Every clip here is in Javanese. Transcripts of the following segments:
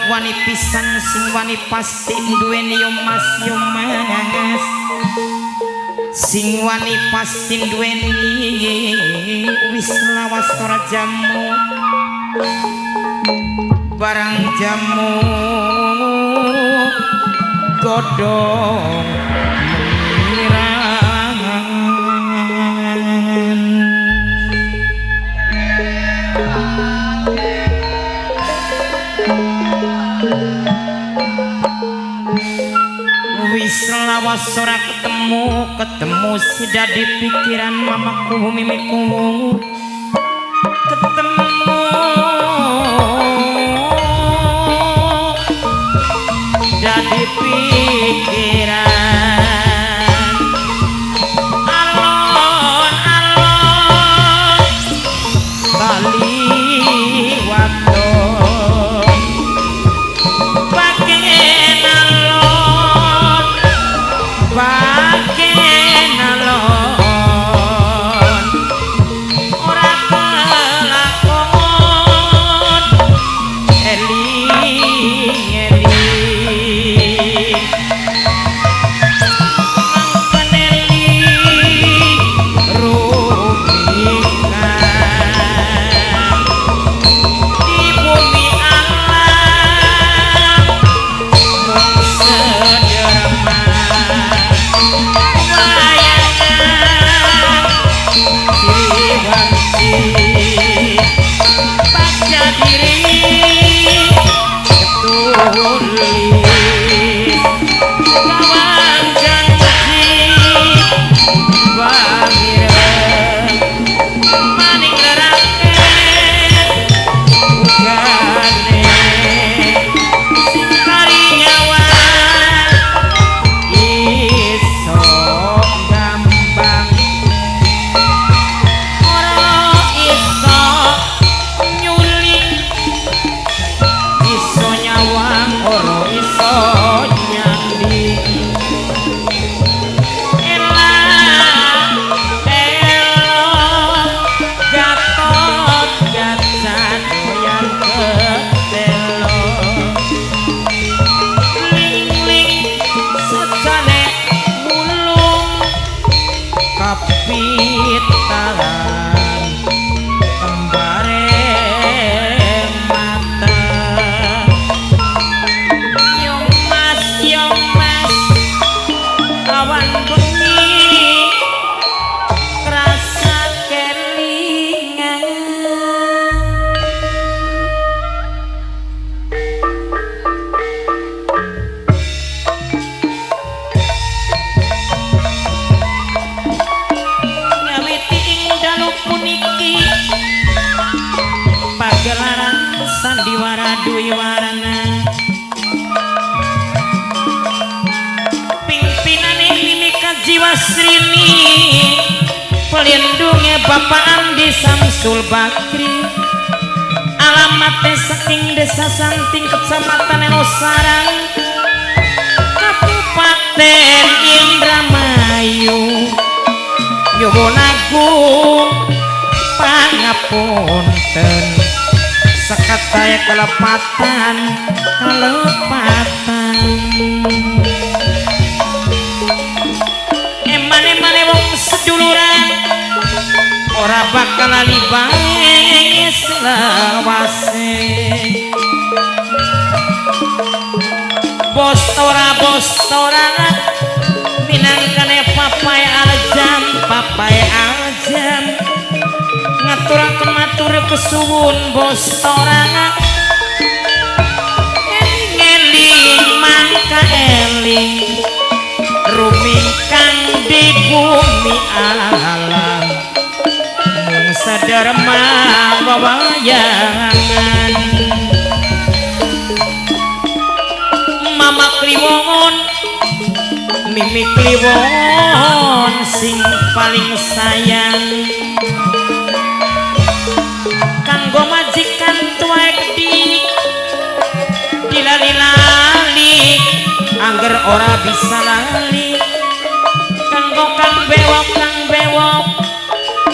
wani pisan sing wani pasti duweni yo mas sing wani pasti duweni wis lawas ora jamu barang jamu godhong wis lawas ora ketemu sudah di pikiran mamaku mimiku ketemu jadi pikiran alon-alon kali waktu bagian alon ora kelakon eling sandiwara duwi warana pimpinane Mimika Jiwasrini pelindunge Bapak Andi Samsul Bakri alamatnya saking Desa Santing Kecamatan Enosarang Kabupaten Indramayu Nyuwun pangapunten sekataya kelepatan emane wong seduluran ora bakal lali bae selawase bos tora minangkane papai aljam ngaturaken matur kesuwun bos tora eling mangka eling rumingkang di bumi alam mung saderma wawayangan mama kliwon mimi kliwon sing paling sayang kanggo majikan tuae gede dilali-lali angger ora bisa lali kanggo kang bewok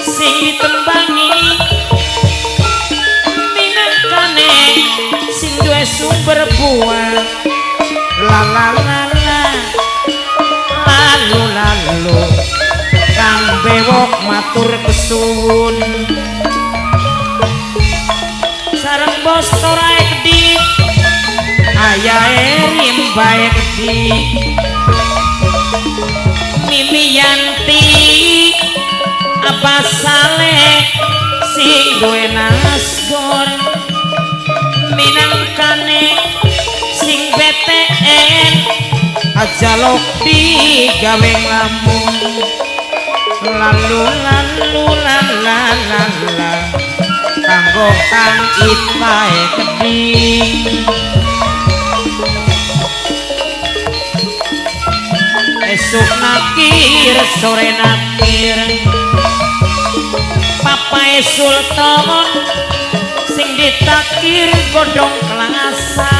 sing ditembangi minangkane sing duwe sumber buah la la la la lalu lalu kang bewok matur kesuwun sareng bos torae gede ayahe rimbae gede Mimi Yanti apa saleh sing duwe nasgor minangkane sing BTN aja lok digawe lamun lalu lalu la kanggo kang itae keding esuk nakir sore nakir papae sultan sing ditakir godhong kelasa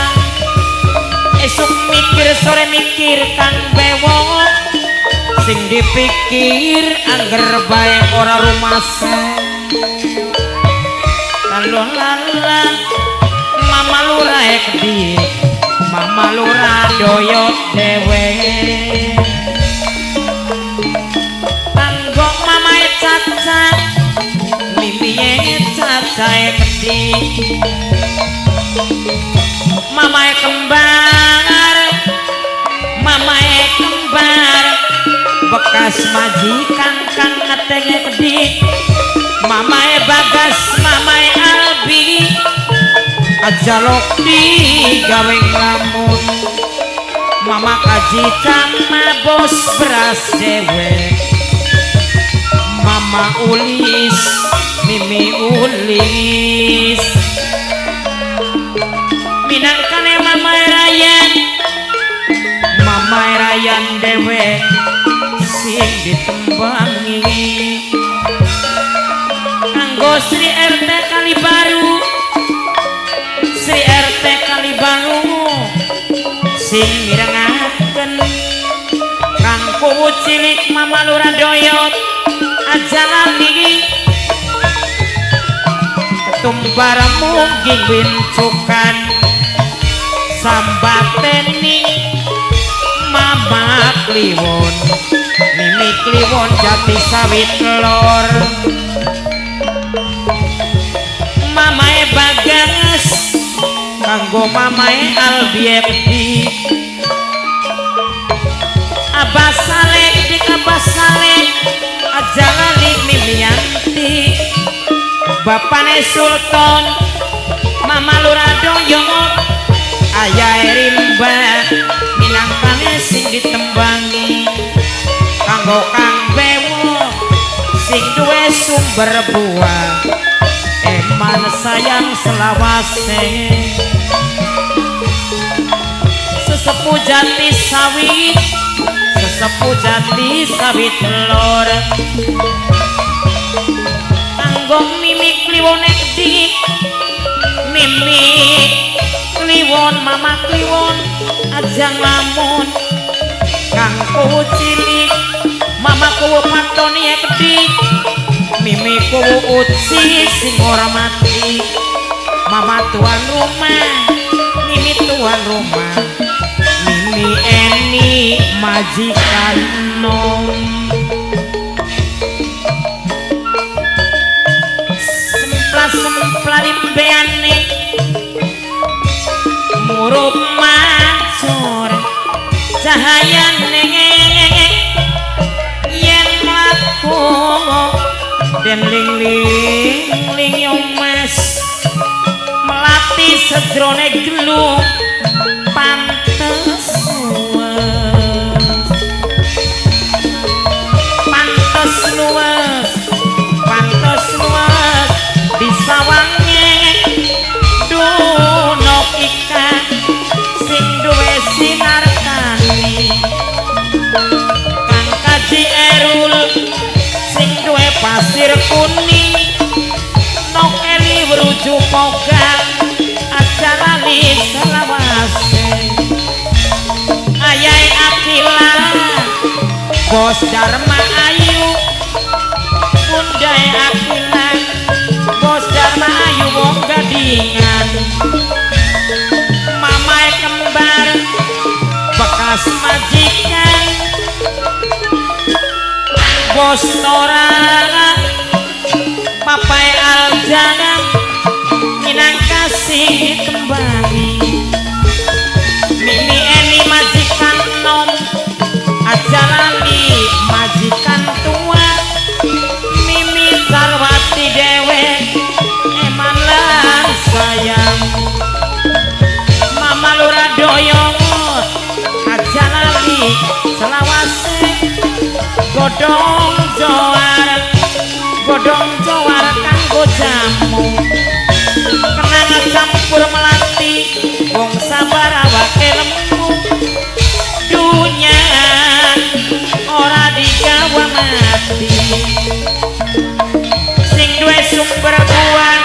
esuk mikir sore mikir kang bewok sing dipikir angger bae ora rumasa lalu lala mama lurah gede mama lurah doyot dewe kanggo mamae caca mimpiye caca gede mamae kembar bekas majikan kang ngetenge gede mamae bagas mamae albi aja lok digawe nglamun mama kaji sama bos beras dewek mama ulis mimi ulis minangkane mama rayan dewek sing ditembangi kanggo Sri RT Kalibaru Sri RT Kalibaru sing mirengaken kang kuwu cilik mama lurah doyot aja lali ketumbar mungging wincukan sambateni mama kliwon mimi kliwon jati sawit lor mamae bagas kanggo mamae albie gede abas saleh dik abas saleh aja lali Mimi Yanti bapane sultan mama lurah doyot ayahe rimba minangkane sing ditembangi kanggo kang bewo sing duwe sumber buah eman sayang selawase sesepuh jati sawit sesepuh jati sawit lor kanggo mimi kliwon gede mimi kliwon mama kliwon aja nglamun kang kuwu cilik mama kuwu patoni gede mimi kuwu uci sing ora mati mama tuan rumah mimi tuan rumah mimi eni majikan nom semplas-semplarin beane murup mancur cahayane yen mlaku den ling yo mas melati sedrone gelung pantes luwes disawange dunok ikan sing duwe sinar kani kang kaji erul sing duwe pasir kuning nok eli beruju pogang aja lali selawase ayai akila bos Dharma Ayu Bundai Akila bos Dharma Ayu wong gadingan bekas majikan bos tora papai aljana minang kasih kembali mimi eni majikan nom aja lali majikan tua mimi sarwati dewe eman lan sayang mama lura doyong aja lali selawase godong jowar kanggo jamu kenangan campur melati wong sabar awake lemu dunya ora digawa mati sing duwe sumber buah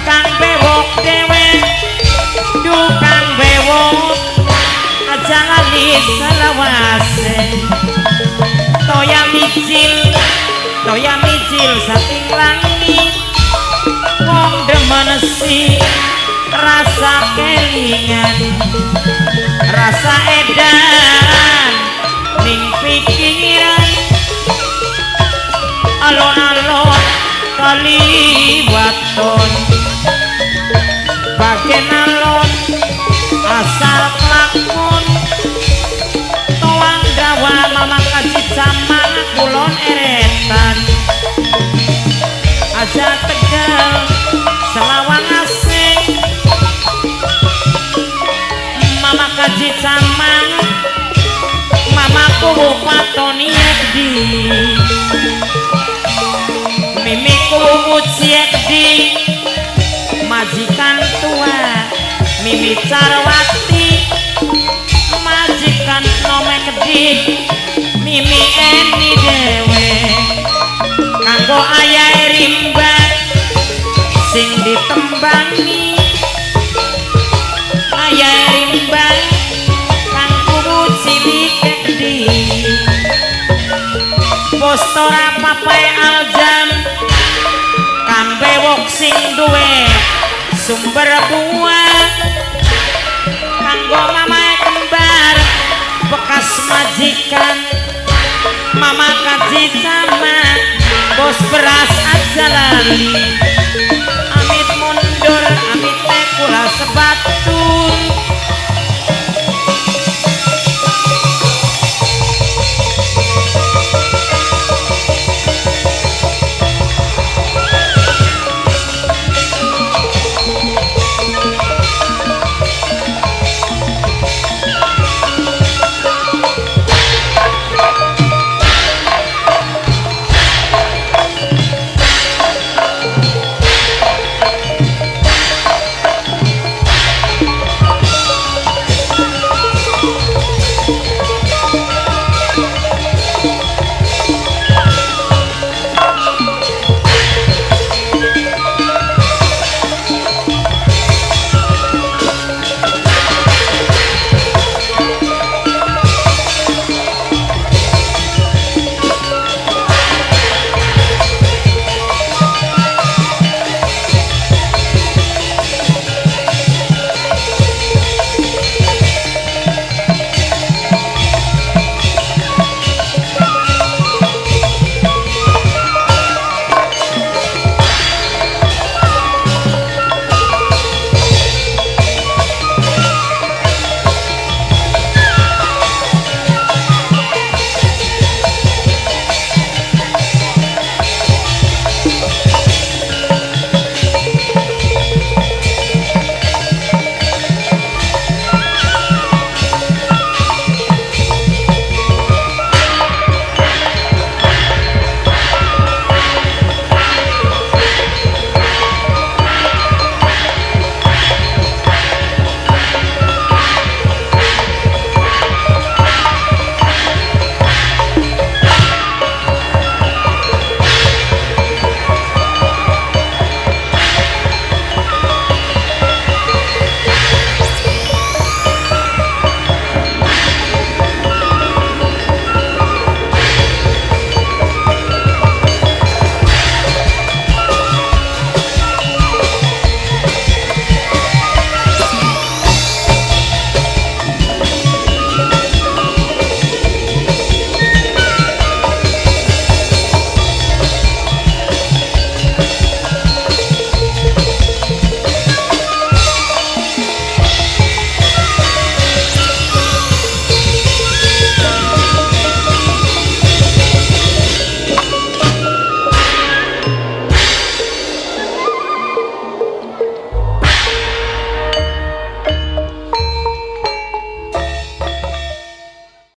kang bewok dewe du kang bewok aja lali selawase toya micil saking langit wong demen si rasa kelingan rasa edan ning pikiran alon-alon kaliwaton bagen alon asal kelakon toang dawa mama kaji sama kulon eretan aja tegal selawang asing mama kaji sama mamaku patoni di mimiku uciek di majikan tua mimi carwati majikan nomek di mimi eni dewe kanggo ayahe rimba sing ditembangi ayahe rimba kanggo cilik gede postora papai aljam kang bewok sing duwe sumber buah kanggo mamae kembar bekas majikan mama kaji sama bos beras aja lali